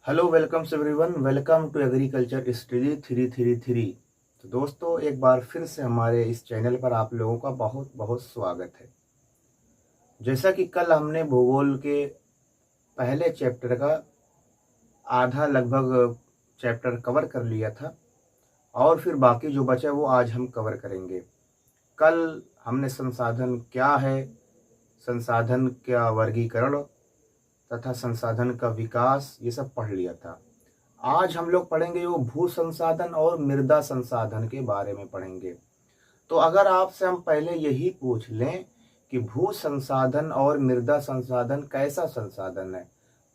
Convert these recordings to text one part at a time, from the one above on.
Hello welcome everyone, welcome to agriculture study 333। तो दोस्तों, एक बार फिर से हमारे इस चैनल पर आप लोगों का बहुत बहुत स्वागत है। जैसा कि कल हमने भूगोल के पहले चैप्टर का आधा लगभग चैप्टर कवर कर लिया था और फिर बाकी जो बचा वो आज हम कवर करेंगे। कल हमने संसाधन क्या है, संसाधन का वर्गीकरण तथा संसाधन का विकास ये सब पढ़ लिया था। आज हम लोग पढ़ेंगे वो भू संसाधन और मृदा संसाधन के बारे में पढ़ेंगे। तो अगर आपसे हम पहले यही पूछ लें कि भू संसाधन और मृदा संसाधन कैसा संसाधन है,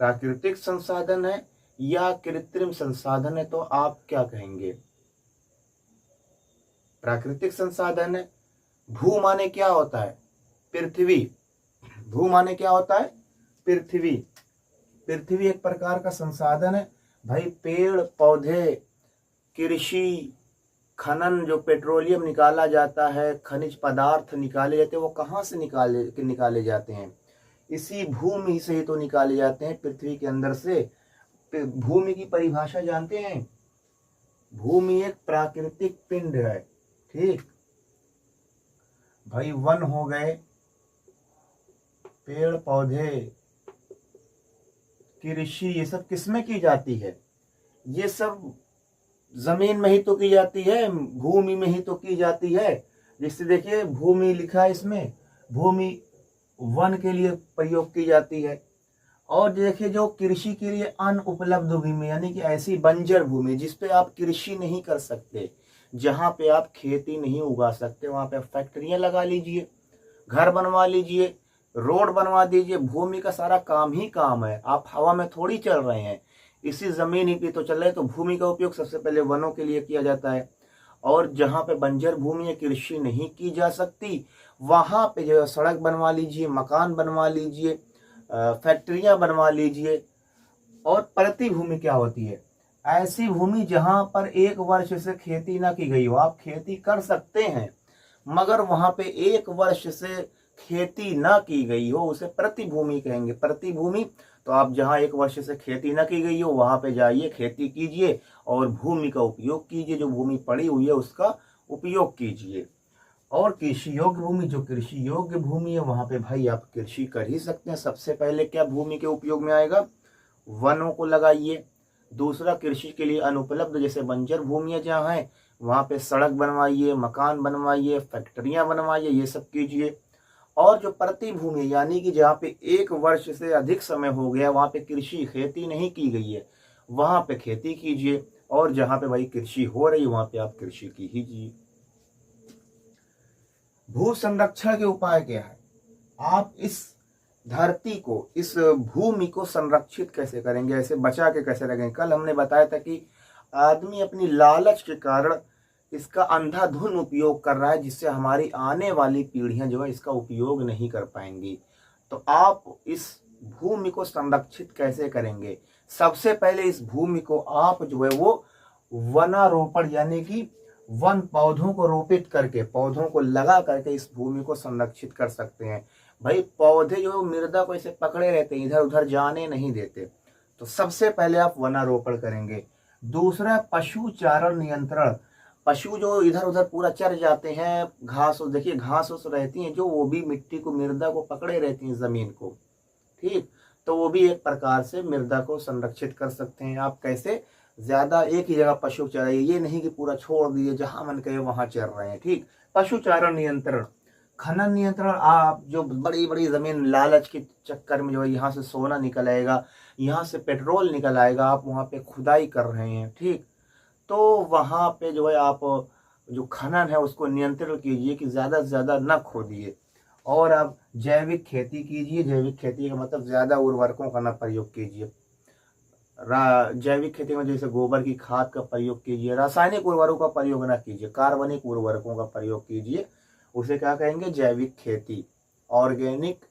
प्राकृतिक संसाधन है या कृत्रिम संसाधन है, तो आप क्या कहेंगे? प्राकृतिक संसाधन है। भू माने क्या होता है? पृथ्वी। भू माने क्या होता है? पृथ्वी। पृथ्वी एक प्रकार का संसाधन है भाई। पेड़ पौधे, कृषि, खनन, जो पेट्रोलियम निकाला जाता है, खनिज पदार्थ निकाले जाते हैं, वो कहाँ से निकाले जाते हैं? इसी भूमि से ही तो निकाले जाते हैं, पृथ्वी के अंदर से। भूमि की परिभाषा जानते हैं? भूमि एक प्राकृतिक पिंड है, ठीक भाई। वन हो गए, पेड़ पौधे, कृषि, ये सब किसमें की जाती है? ये सब जमीन में ही तो की जाती है, भूमि में ही तो की जाती है। जिससे देखिए भूमि लिखा है इसमें, भूमि वन के लिए प्रयोग की जाती है। और देखिए जो कृषि के लिए अनुपलब्ध भूमि, यानी कि ऐसी बंजर भूमि जिस पे आप कृषि नहीं कर सकते, जहाँ पे आप खेती नहीं उगा सकते, वहां पे फैक्ट्रियां लगा लीजिए, घर बनवा लीजिए, रोड बनवा दीजिए। भूमि का सारा काम ही काम है, आप हवा में थोड़ी चल रहे हैं, इसी जमीन ही पे तो चल रहे हैं। तो भूमि का उपयोग सबसे पहले वनों के लिए किया जाता है। और जहाँ पे बंजर भूमि है, कृषि नहीं की जा सकती, वहां पे जो है सड़क बनवा लीजिए, मकान बनवा लीजिए, फैक्ट्रियां बनवा लीजिए। और परती भूमि क्या होती है? ऐसी भूमि जहां पर एक वर्ष से खेती ना की गई हो, आप खेती कर सकते हैं मगर वहां पे एक वर्ष से खेती ना की गई हो, उसे प्रतिभूमि कहेंगे। प्रतिभूमि तो आप जहां एक वर्ष से खेती ना की गई हो वहां पे जाइए, खेती कीजिए और भूमि का उपयोग कीजिए, जो भूमि पड़ी हुई है उसका उपयोग कीजिए। और कृषि योग्य भूमि, जो कृषि योग्य भूमि है वहां पे भाई आप कृषि कर ही सकते हैं। सबसे पहले क्या भूमि के उपयोग में आएगा? वनों को लगाइए। दूसरा, कृषि के लिए अनुपलब्ध जैसे बंजर भूमियां जहाँ है वहां पे सड़क बनवाइए, मकान बनवाइए, फैक्ट्रियां बनवाइए, ये सब कीजिए। और जो प्रति भूमि यानी कि जहाँ पे एक वर्ष से अधिक समय हो गया, वहां पे कृषि खेती नहीं की गई है, वहां पे खेती कीजिए। और जहाँ पे भाई कृषि हो रही है वहां पे आप कृषि कीजिए। भू संरक्षण के उपाय क्या है? आप इस धरती को, इस भूमि को संरक्षित कैसे करेंगे, ऐसे बचा के कैसे रखेंगे? कल हमने बताया था कि आदमी अपनी लालच के कारण इसका अंधाधुंध उपयोग कर रहा है, जिससे हमारी आने वाली पीढ़ियां जो है इसका उपयोग नहीं कर पाएंगी। तो आप इस भूमि को संरक्षित कैसे करेंगे? सबसे पहले इस भूमि को आप जो है वो वनारोपण यानी कि वन पौधों को रोपित करके, पौधों को लगा करके इस भूमि को संरक्षित कर सकते हैं। भाई पौधे जो मृदा को ऐसे पकड़े रहते हैं, इधर उधर जाने नहीं देते। तो सबसे पहले आप वनारोपण करेंगे। दूसरा, पशु चारण नियंत्रण। पशु जो इधर उधर पूरा चर जाते हैं, घास, देखिए घास उस रहती हैं जो, वो भी मिट्टी को, मृदा को पकड़े रहती हैं, जमीन को, ठीक। तो वो भी एक प्रकार से मृदा को संरक्षित कर सकते हैं आप। कैसे? ज्यादा एक ही जगह पशु चराइए, ये नहीं कि पूरा छोड़ दिए, जहां मन करे वहां चर रहे हैं, ठीक। पशु चारण नियंत्रण। खनन नियंत्रण, आप जो बड़ी बड़ी जमीन लालच के चक्कर में जो है यहाँ से सोना निकल आएगा, यहाँ से पेट्रोल निकल आएगा, आप वहां पे खुदाई कर रहे हैं, ठीक। तो वहां पे जो है आप जो खनन है उसको नियंत्रण कीजिए कि ज्यादा से ज्यादा न खोदिए। और आप जैविक खेती कीजिए। जैविक खेती का मतलब ज्यादा उर्वरकों का ना प्रयोग कीजिए। जैविक खेती में जैसे गोबर की खाद का प्रयोग कीजिए, रासायनिक उर्वरकों का प्रयोग ना कीजिए, कार्बनिक उर्वरकों का प्रयोग कीजिए। उसे क्या कहेंगे? जैविक खेती, ऑर्गेनिक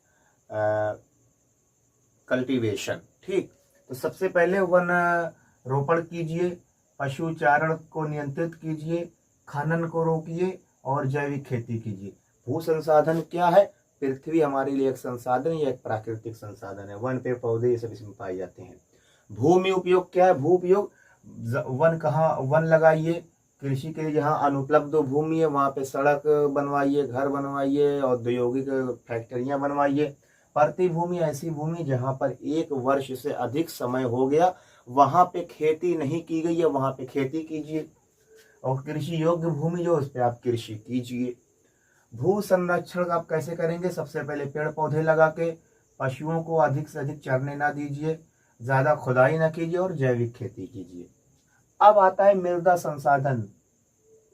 कल्टीवेशन, ठीक। तो सबसे पहले वन रोपण कीजिए, पशु चारण को नियंत्रित कीजिए, खनन को रोकिए और जैविक खेती कीजिए। भू संसाधन क्या है? पृथ्वी हमारे लिए एक संसाधन या एक प्राकृतिक संसाधन है। वन, पेड़ पौधे ये सब इसमें पाए जाते हैं। भूमि उपयोग क्या है? भू उपयोग वन कहाँ, वन लगाइए कृषि के लिए, जहाँ अनुपलब्ध भूमि है वहाँ पे सड़क बनवाइए, घर बनवाइए, औद्योगिक फैक्ट्रियां बनवाइए। प्रति भूमि ऐसी भूमि जहाँ पर 1 वर्ष से अधिक समय हो गया वहां पे खेती नहीं की गई है, वहां पे खेती कीजिए। और कृषि योग्य भूमि जो उस पर आप कृषि कीजिए। भू संरक्षण आप कैसे करेंगे? सबसे पहले पेड़ पौधे लगा के, पशुओं को अधिक से अधिक चरने ना दीजिए, ज्यादा खुदाई ना कीजिए और जैविक खेती कीजिए। अब आता है मृदा संसाधन।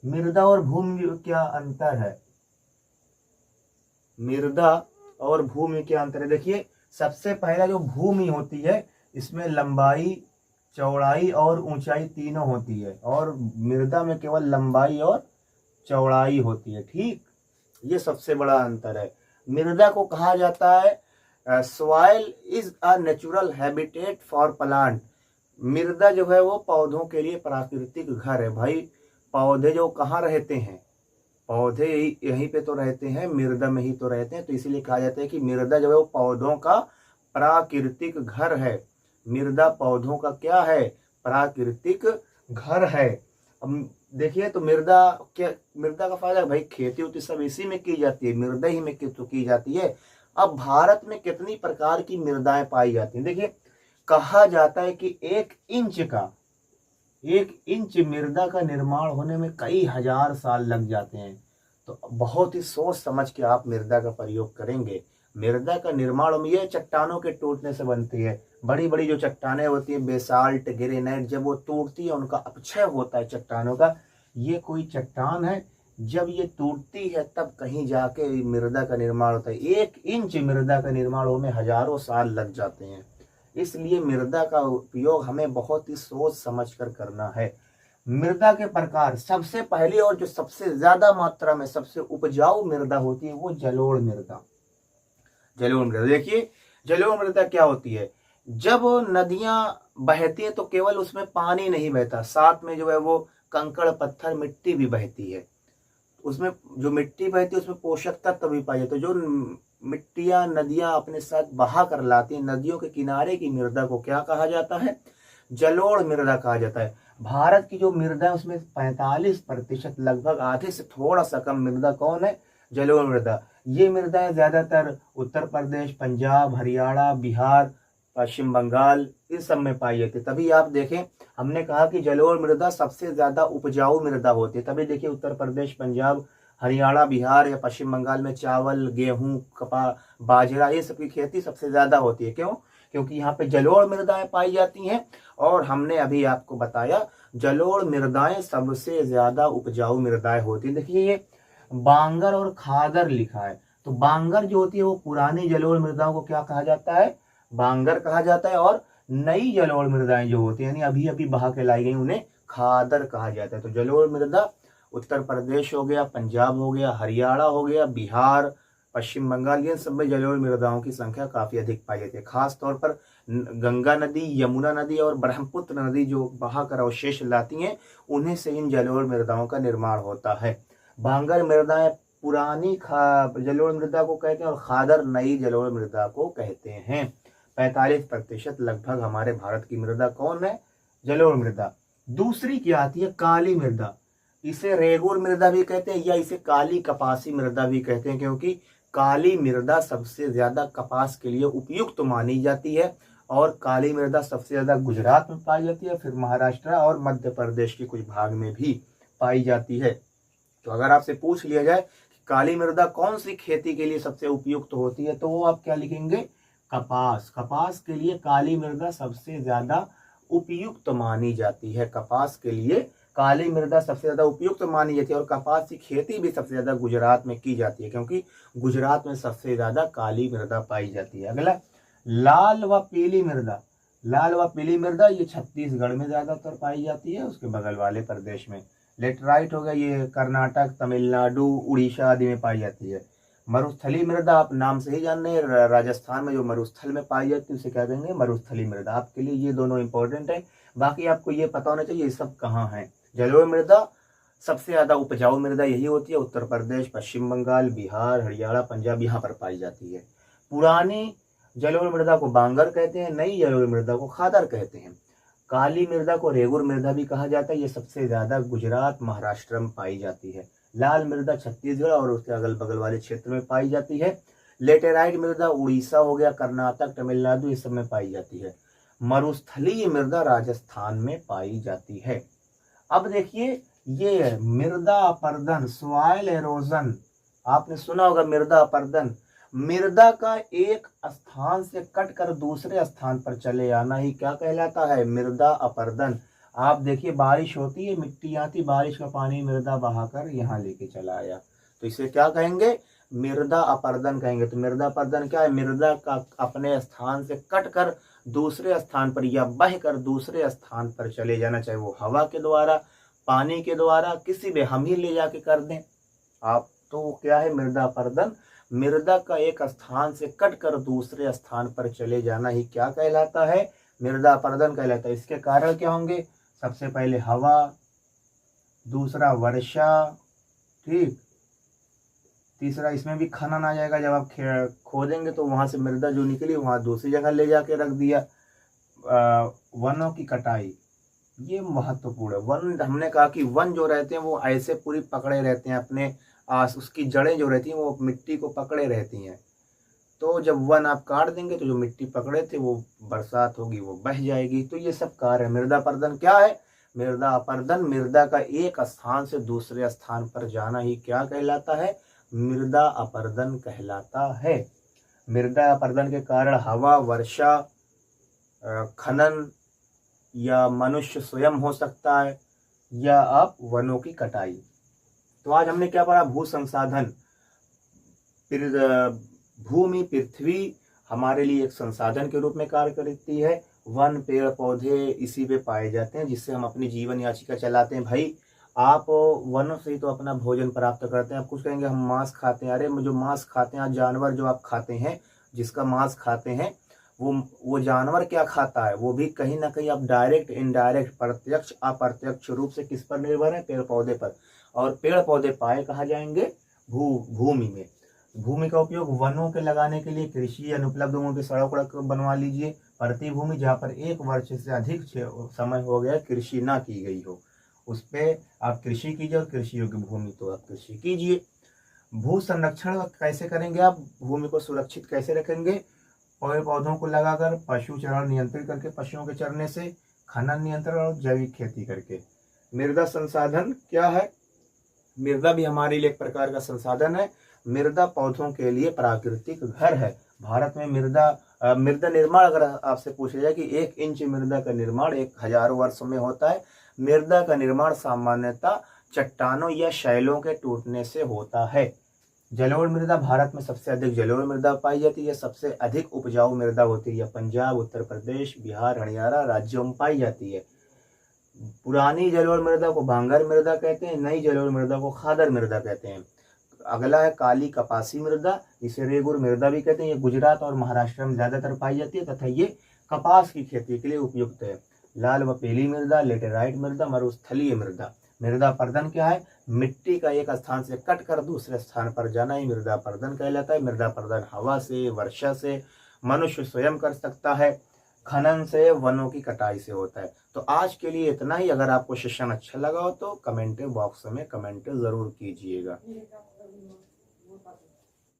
मृदा और भूमि में क्या अंतर है? मृदा और भूमि क्या अंतर है? देखिए, सबसे पहला जो भूमि होती है इसमें लंबाई, चौड़ाई और ऊंचाई तीनों होती है, और मृदा में केवल लंबाई और चौड़ाई होती है। ठीक, ये सबसे बड़ा अंतर है। मृदा को कहा जाता है soil is a natural habitat for plant. मृदा जो है वो पौधों के लिए प्राकृतिक घर है। भाई, पौधे जो कहाँ रहते हैं? पौधे यहीं पे तो रहते हैं, मृदा में ही तो रहते हैं। तो इसीलिए कहा जाता है कि मृदा जो है वो पौधों का प्राकृतिक घर है। मृदा पौधों का क्या है? प्राकृतिक घर है। अब देखिए, तो मृदा का फायदा भाई, खेती उती सब इसी में की जाती है, मृदा ही में तो की जाती है। अब भारत में कितनी प्रकार की मृदाएं पाई जाती हैं? देखिए, कहा जाता है कि 1 इंच मृदा का निर्माण होने में कई हजार साल लग जाते हैं। तो बहुत ही सोच समझ के आप मृदा का प्रयोग करेंगे। मृदा का निर्माण ये चट्टानों के टूटने से बनती है। बड़ी बड़ी जो चट्टानें होती हैं, बेसाल्ट, ग्रेनाइट, जब वो टूटती है उनका अपक्षय होता है चट्टानों का। ये कोई चट्टान है, जब ये टूटती है तब कहीं जाके मृदा का निर्माण होता है। 1 इंच मृदा का निर्माण होने में हजारों साल लग जाते हैं। इसलिए मृदा का उपयोग हमें बहुत ही सोच समझ कर करना है। मृदा के प्रकार, सबसे पहली और जो सबसे ज्यादा मात्रा में सबसे उपजाऊ मृदा होती है वो जलोढ़ मृदा। जलोढ़ मृदा, देखिए जलोढ़ मृदा क्या होती है? जब नदियां बहती है तो केवल उसमें पानी नहीं बहता, साथ में जो है वो कंकड़, पत्थर, मिट्टी भी बहती है। उसमें जो मिट्टी बहती है उसमें पोषक तत्व भी पाए जाते हैं। जो मिट्टियां नदियां अपने साथ बहा कर लाती हैं, नदियों के किनारे की मृदा को क्या कहा जाता है? जलोढ़ मृदा कहा जाता है। भारत की जो मृदा है उसमें 45%, लगभग आधे से थोड़ा सा कम मृदा कौन है? जलोढ़ मृदा। ये मृदाएं ज्यादातर उत्तर प्रदेश, पंजाब, हरियाणा, बिहार, पश्चिम बंगाल इन सब में पाई जाती है। तभी आप देखें, हमने कहा कि जलोढ़ मृदा सबसे ज्यादा उपजाऊ मृदा होती है। तभी देखिए उत्तर प्रदेश, पंजाब, हरियाणा, बिहार या पश्चिम बंगाल में चावल, गेहूं, कपास, बाजरा ये सब की खेती सबसे ज्यादा होती है। क्यों? क्योंकि यहाँ पे जलोढ़ मृदाएं पाई जाती हैं। और हमने अभी आपको बताया जलोढ़ मृदाएं सबसे ज्यादा उपजाऊ मृदाएं होती है। देखिए, ये बांगर और खादर लिखा है। तो बांगर जो होती है वो पुरानी जलोढ़ मृदाओं को क्या कहा जाता है? बांगर कहा जाता है। और नई जलोढ़ मृदाएं जो होती है, यानी अभी अभी बहा के लाई गई, उन्हें खादर कहा जाता है। तो जलोढ़ मृदा उत्तर प्रदेश हो गया, पंजाब हो गया, हरियाणा हो गया, बिहार, पश्चिम बंगाल, ये सब में जलोढ़ मृदाओं की संख्या काफी अधिक पाई जाती है। खास तौर पर गंगा नदी, यमुना नदी और ब्रह्मपुत्र नदी जो बहा कर अवशेष लाती हैं, उन्हीं से इन जलोढ़ मृदाओं का निर्माण होता है। बांगर मृदाएं पुरानी जलोढ़ मृदा को कहते हैं और खादर नई जलोढ़ मृदा को कहते हैं। 45% लगभग हमारे भारत की मृदा कौन है? जलोढ़ मृदा। दूसरी क्या आती है? काली मृदा। इसे रेगुर मृदा भी कहते हैं या इसे काली कपासी मृदा भी कहते हैं, क्योंकि काली मृदा सबसे ज्यादा कपास के लिए उपयुक्त मानी जाती है। और काली मृदा सबसे ज्यादा गुजरात में पाई जाती है, फिर महाराष्ट्र और मध्य प्रदेश के कुछ भाग में भी पाई जाती है। तो अगर आपसे पूछ लिया जाए कि काली मृदा कौन सी खेती के लिए सबसे उपयुक्त होती है, तो वो आप क्या लिखेंगे? कपास। कपास के लिए काली मृदा सबसे ज्यादा उपयुक्त मानी जाती है। कपास के लिए काली मृदा सबसे ज्यादा उपयुक्त मानी जाती है। और कपास की खेती भी सबसे ज्यादा गुजरात में की जाती है, क्योंकि गुजरात में सबसे ज्यादा काली मृदा पाई जाती है। अगला, लाल व पीली मृदा। लाल व पीली मृदा ये छत्तीसगढ़ में ज्यादातर पाई जाती है, उसके बगल वाले प्रदेश में। लेटराइट हो गया, ये कर्नाटक, तमिलनाडु, उड़ीसा आदि में पाई जाती है। मरुस्थली मृदा आप नाम से ही जान रहे हैं, राजस्थान में जो मरुस्थल में पाई जाती है उसे क्या कहेंगे? मरुस्थली मृदा। आपके लिए ये दोनों इंपॉर्टेंट है। बाकी आपको ये पता होना चाहिए ये सब कहाँ है। जलोढ़ मृदा सबसे ज्यादा उपजाऊ मृदा यही होती है, उत्तर प्रदेश, पश्चिम बंगाल, बिहार, हरियाणा, पंजाब, यहाँ पर पाई जाती है। पुरानी जलोढ़ मृदा को बांगर कहते हैं, नई जलोढ़ मृदा को खादर कहते हैं। काली मृदा को रेगुर मृदा भी कहा जाता है। ये सबसे ज्यादा गुजरात महाराष्ट्र में पाई जाती है। लाल मृदा छत्तीसगढ़ और उसके अगल बगल वाले क्षेत्र में पाई जाती है। लेटेराइट मृदा उड़ीसा हो गया, कर्नाटक, तमिलनाडु इस सब में पाई जाती है। मरुस्थलीय मृदा राजस्थान में पाई जाती है। अब देखिए ये मृदा अपरदन, सॉइल एरोजन, आपने सुना होगा मृदा अपरदन। मृदा का एक स्थान से कट कर दूसरे स्थान पर चले आना ही क्या कहलाता है? मृदा अपरदन। आप देखिए बारिश होती है, मिट्टी आती, बारिश का पानी मृदा बहाकर यहाँ लेके चला आया, तो इसे क्या कहेंगे? मृदा अपरदन कहेंगे। तो मृदा अपरदन क्या है? मृदा का अपने स्थान से कट कर दूसरे स्थान पर या बह कर दूसरे स्थान पर चले जाना, चाहे वो हवा के द्वारा, पानी के द्वारा, किसी भी हम ही ले जाके कर दें आप, तो क्या है? मृदा अपरदन। मृदा का एक स्थान से कट कर दूसरे स्थान पर चले जाना ही क्या कहलाता है? मृदा अपरदन कहलाता है। इसके कारण क्या होंगे? सबसे पहले हवा, दूसरा वर्षा, ठीक, तीसरा इसमें भी खनन आ जाएगा। जब आप खोदेंगे तो वहां से मृदा जो निकली वहां दूसरी जगह ले जाके रख दिया। वनों की कटाई, ये महत्वपूर्ण है। वन, हमने कहा कि वन जो रहते हैं वो ऐसे पूरी पकड़े रहते हैं अपने उसकी जड़ें जो रहती हैं वो मिट्टी को पकड़े रहती हैं। तो जब वन आप काट देंगे तो जो मिट्टी पकड़े थे वो बरसात होगी, वो बह जाएगी। तो ये सब कार्य है। मृदा अपरदन क्या है? मृदा अपरदन मृदा का एक स्थान से दूसरे स्थान पर जाना ही क्या कहलाता है? मृदा अपरदन कहलाता है। मृदा अपरदन के कारण हवा, वर्षा, खनन या मनुष्य स्वयं हो सकता है, या आप वनों की कटाई। तो आज हमने क्या पढ़ा? भू संसाधन। भूमि, पृथ्वी हमारे लिए एक संसाधन के रूप में कार्य करती है। वन, पेड़ पौधे इसी पे पाए जाते हैं जिससे हम अपनी जीवन याचिका चलाते हैं। भाई आप वनों से ही तो अपना भोजन प्राप्त करते हैं। आप कुछ कहेंगे हम मांस खाते हैं, अरे जो मांस खाते हैं, जानवर जो आप खाते हैं, जिसका मांस खाते हैं, वो जानवर क्या खाता है? वो भी कहीं ना कहीं आप डायरेक्ट, इनडायरेक्ट, प्रत्यक्ष अप्रत्यक्ष रूप से किस पर निर्भर है? पेड़ पौधे पर। और पेड़ पौधे पाए कहाँ जाएंगे? भूमि में। भूमि का उपयोग वनों के लगाने के लिए, कृषि अनुपलब्ध होने की सड़क बनवा लीजिए। प्रति भूमि जहाँ पर एक वर्ष से अधिक समय हो गया कृषि ना की गई हो, उस पे आप कृषि कीजिए, और कृषि योग्य भूमि तो आप कृषि कीजिए। भू संरक्षण कैसे करेंगे? आप भूमि को सुरक्षित कैसे रखेंगे? पेड़ पौधों को लगाकर, पशु चरण नियंत्रित करके, पशुओं के चरने से, खनन नियंत्रण और जैविक खेती करके। मृदा संसाधन क्या है? मृदा भी हमारे लिए एक प्रकार का संसाधन है। मृदा पौधों के लिए प्राकृतिक घर है। भारत में मृदा निर्माण अगर आपसे पूछा जाए कि 1 इंच मृदा का निर्माण 1000 वर्ष में होता है। मृदा का निर्माण सामान्यतः चट्टानों या शैलों के टूटने से होता है। जलोढ़ मृदा, भारत में सबसे अधिक जलोढ़ मृदा पाई जाती है। सबसे अधिक उपजाऊ मृदा होती है पंजाब, उत्तर प्रदेश, बिहार, हरियाणा राज्यों में पाई जाती है। पुरानी जलोढ़ मृदा को भांगर मृदा कहते हैं, नई जलोढ़ मृदा को खादर मृदा कहते हैं। अगला है काली कपासी मृदा, इसे रेगुर मृदा भी कहते हैं। ये गुजरात और महाराष्ट्र में ज्यादातर पाई जाती है तथा ये कपास की खेती के लिए उपयुक्त है। लाल व पीली मृदा, लेटेराइट मृदा, मरुस्थलीय मृदा। मृदा अपरदन क्या है? मिट्टी का एक स्थान से कट कर दूसरे स्थान पर जाना ही मृदा अपरदन कहलाता है। मृदा अपरदन हवा से, वर्षा से, मनुष्य स्वयं कर सकता है, खनन से, वनों की कटाई से होता है। तो आज के लिए इतना ही। अगर आपको सेशन अच्छा लगा हो तो कमेंट बॉक्स में कमेंट जरूर कीजिएगा।